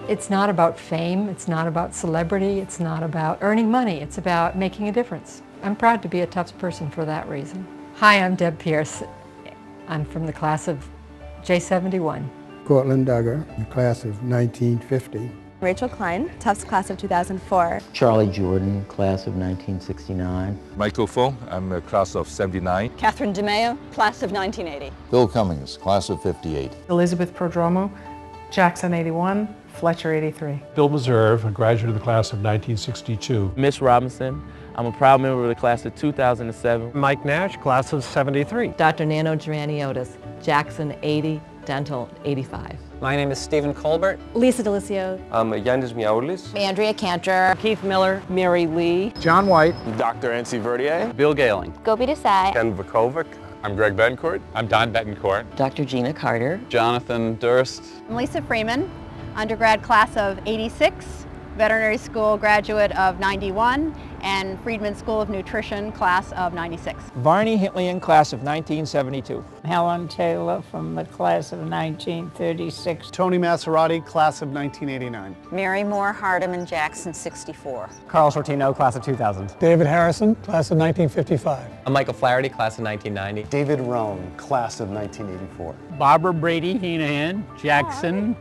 It's not about fame, it's not about celebrity, it's not about earning money, it's about making a difference. I'm proud to be a Tufts person for that reason. Hi, I'm Deb Pierce. I'm from the class of J71. Cortland Duggar, the class of 1950. Rachel Klein, Tufts class of 2004. Charlie Jordan, class of 1969. Michael Fong, I'm a class of 79. Catherine DeMeo, class of 1980. Bill Cummings, class of 58. Elizabeth Prodromo, Jackson 81, Fletcher 83. Bill Meserve, a graduate of the class of 1962. Miss Robinson, I'm a proud member of the class of 2007. Mike Nash, class of 73. Dr. Nano Geraniotis, Jackson 80, Dental 85. My name is Stephen Colbert. Lisa Delisio. I'm Yandis Miaulis. Andrea Cantor. Keith Miller. Mary Lee. John White. Dr. N.C. Verdier. Bill Galing. Gopi Desai. Ken Vukovic. I'm Greg Betancourt. I'm Don Betancourt. Dr. Gina Carter. Jonathan Durst. I'm Lisa Freeman, undergrad class of 86, veterinary school graduate of 91, and Friedman School of Nutrition class of 96. Barney Hitlian, class of 1972. Helen Taylor from the class of 1936. Tony Maserati, class of 1989. Mary Moore Hardeman Jackson, 64. Carl Sortino, class of 2000. David Harrison, class of 1955. I'm Michael Flaherty, class of 1990. David Roan, class of 1984. Barbara Brady Heenahan, Jackson,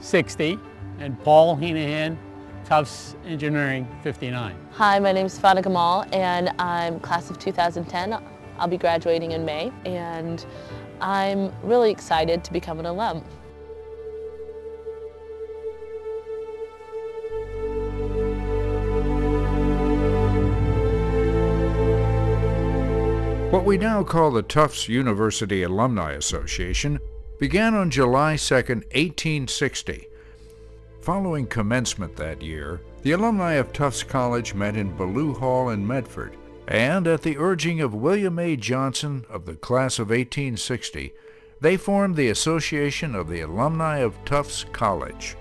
60, and Paul Heenahan, Tufts Engineering, 59. Hi, my name is Fana Gamal, and I'm class of 2010. I'll be graduating in May, and I'm really excited to become an alum. What we now call the Tufts University Alumni Association began on July 2, 1860. Following commencement that year, the alumni of Tufts College met in Ballou Hall in Medford, and at the urging of William A. Johnson of the class of 1860, they formed the Association of the Alumni of Tufts College.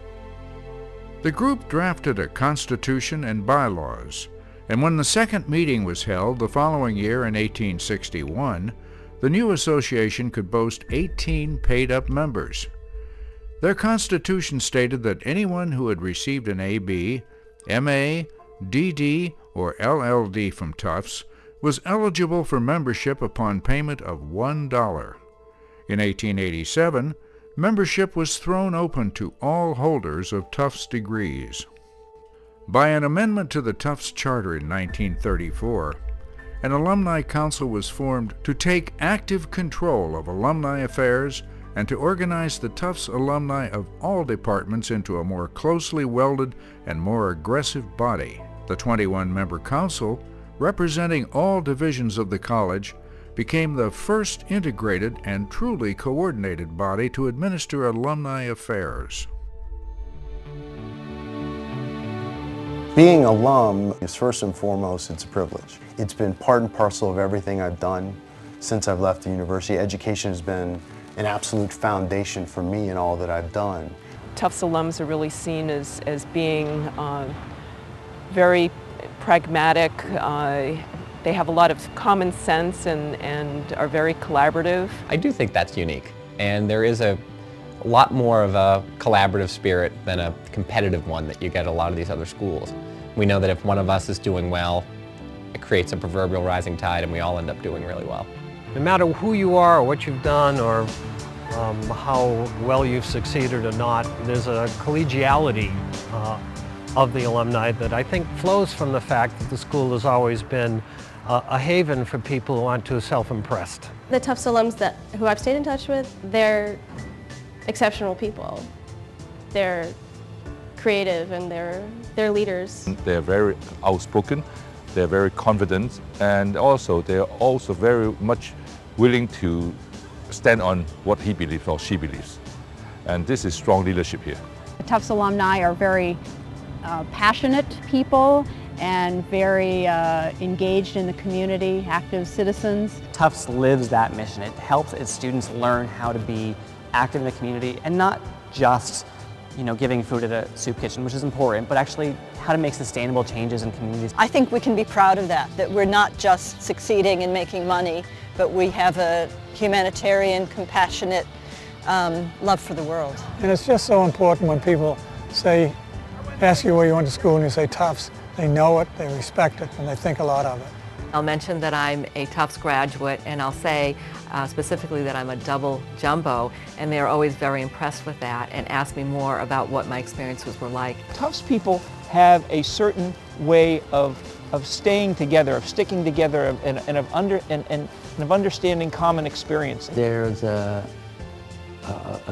The group drafted a constitution and bylaws, and when the second meeting was held the following year in 1861, the new association could boast 18 paid-up members. Their constitution stated that anyone who had received an A.B., M.A., D.D., or LL.D. from Tufts was eligible for membership upon payment of $1. In 1887, membership was thrown open to all holders of Tufts degrees. By an amendment to the Tufts Charter in 1934, an alumni council was formed to take active control of alumni affairs and to organize the Tufts alumni of all departments into a more closely welded and more aggressive body. The 21-member council, representing all divisions of the college, became the first integrated and truly coordinated body to administer alumni affairs. Being alum is first and foremost, it's a privilege. It's been part and parcel of everything I've done since I've left the university. Education has been an absolute foundation for me in all that I've done. Tufts alums are really seen as being very pragmatic. They have a lot of common sense and are very collaborative. I do think that's unique, and there is a lot more of a collaborative spirit than a competitive one that you get at a lot of these other schools. We know that if one of us is doing well, it creates a proverbial rising tide and we all end up doing really well. No matter who you are or what you've done or how well you've succeeded or not, there's a collegiality of the alumni that I think flows from the fact that the school has always been a haven for people who aren't too self-impressed. The Tufts alums who I've stayed in touch with, they're exceptional people. They're creative and they're leaders. They're very outspoken, they're very confident, and also they're also very much willing to stand on what he believes or she believes. And this is strong leadership here. The Tufts alumni are very passionate people and very engaged in the community, active citizens. Tufts lives that mission. It helps its students learn how to be active in the community and not just giving food at a soup kitchen, which is important, but actually how to make sustainable changes in communities. I think we can be proud of that we're not just succeeding in making money, but we have a humanitarian, compassionate love for the world. And it's just so important when people say, ask you where you went to school and you say Tufts, they know it, they respect it, and they think a lot of it. I'll mention that I'm a Tufts graduate, and I'll say specifically that I'm a double jumbo, and they're always very impressed with that and ask me more about what my experiences were like. Tufts people have a certain way of staying together, of sticking together, and of understanding common experience. There's a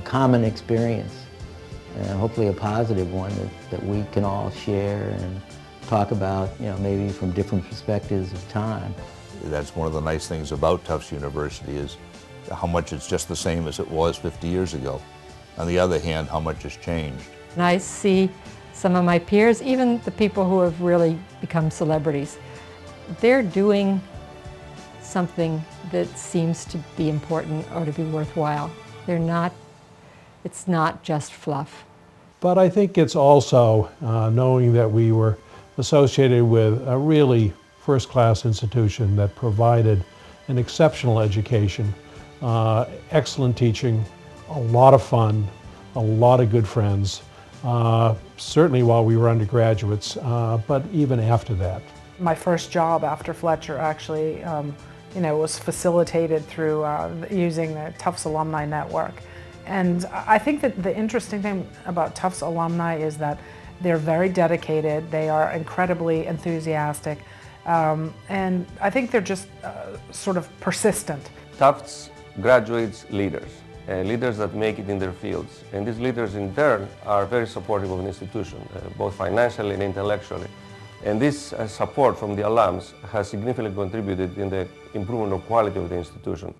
common experience, and hopefully a positive one that we can all share and talk about, you know, maybe from different perspectives of time. That's one of the nice things about Tufts University is how much it's just the same as it was 50 years ago. On the other hand, how much has changed. And I see some of my peers, even the people who have really become celebrities, they're doing something that seems to be important or to be worthwhile. It's not just fluff. But I think it's also knowing that we were associated with a really first-class institution that provided an exceptional education, excellent teaching, a lot of fun, a lot of good friends, certainly while we were undergraduates, but even after that. My first job after Fletcher actually was facilitated through using the Tufts Alumni Network. And I think that the interesting thing about Tufts Alumni is that they're very dedicated, they are incredibly enthusiastic, and I think they're just sort of persistent. Tufts graduates leaders, leaders that make it in their fields. And these leaders in turn are very supportive of an institution, both financially and intellectually. And this support from the alums has significantly contributed in the improvement of quality of the institution.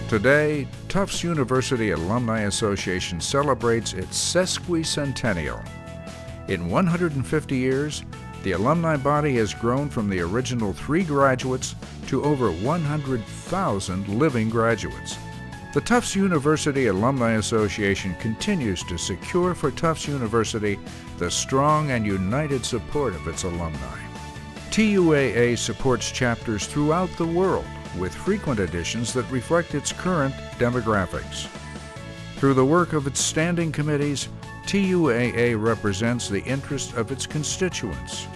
Today, Tufts University Alumni Association celebrates its sesquicentennial. In 150 years, the alumni body has grown from the original 3 graduates to over 100,000 living graduates. The Tufts University Alumni Association continues to secure for Tufts University the strong and united support of its alumni. TUAA supports chapters throughout the world with frequent additions that reflect its current demographics. Through the work of its standing committees, TUAA represents the interest of its constituents.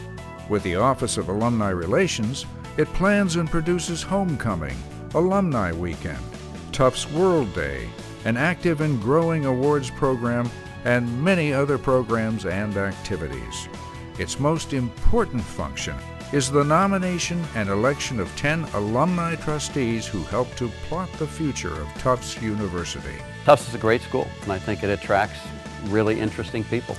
With the Office of Alumni Relations, it plans and produces Homecoming, Alumni Weekend, Tufts World Day, an active and growing awards program, and many other programs and activities. Its most important function is the nomination and election of 10 alumni trustees who help to plot the future of Tufts University. Tufts is a great school, and I think it attracts really interesting people,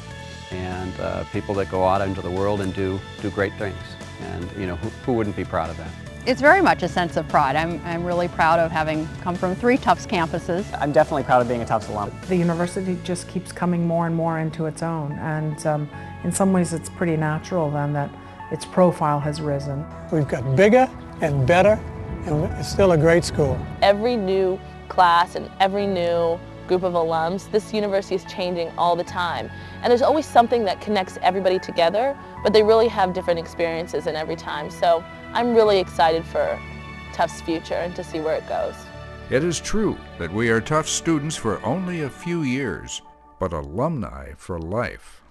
and people that go out into the world and do great things. And you know, who wouldn't be proud of that? It's very much a sense of pride. I'm really proud of having come from 3 Tufts campuses. I'm definitely proud of being a Tufts alum. The university just keeps coming more and more into its own, and in some ways it's pretty natural then that its profile has risen. We've got bigger and better, and it's still a great school. Every new class and every new group of alums, this university is changing all the time. And there's always something that connects everybody together, but they really have different experiences in every time. So I'm really excited for Tufts' future and to see where it goes. It is true that we are Tufts students for only a few years, but alumni for life.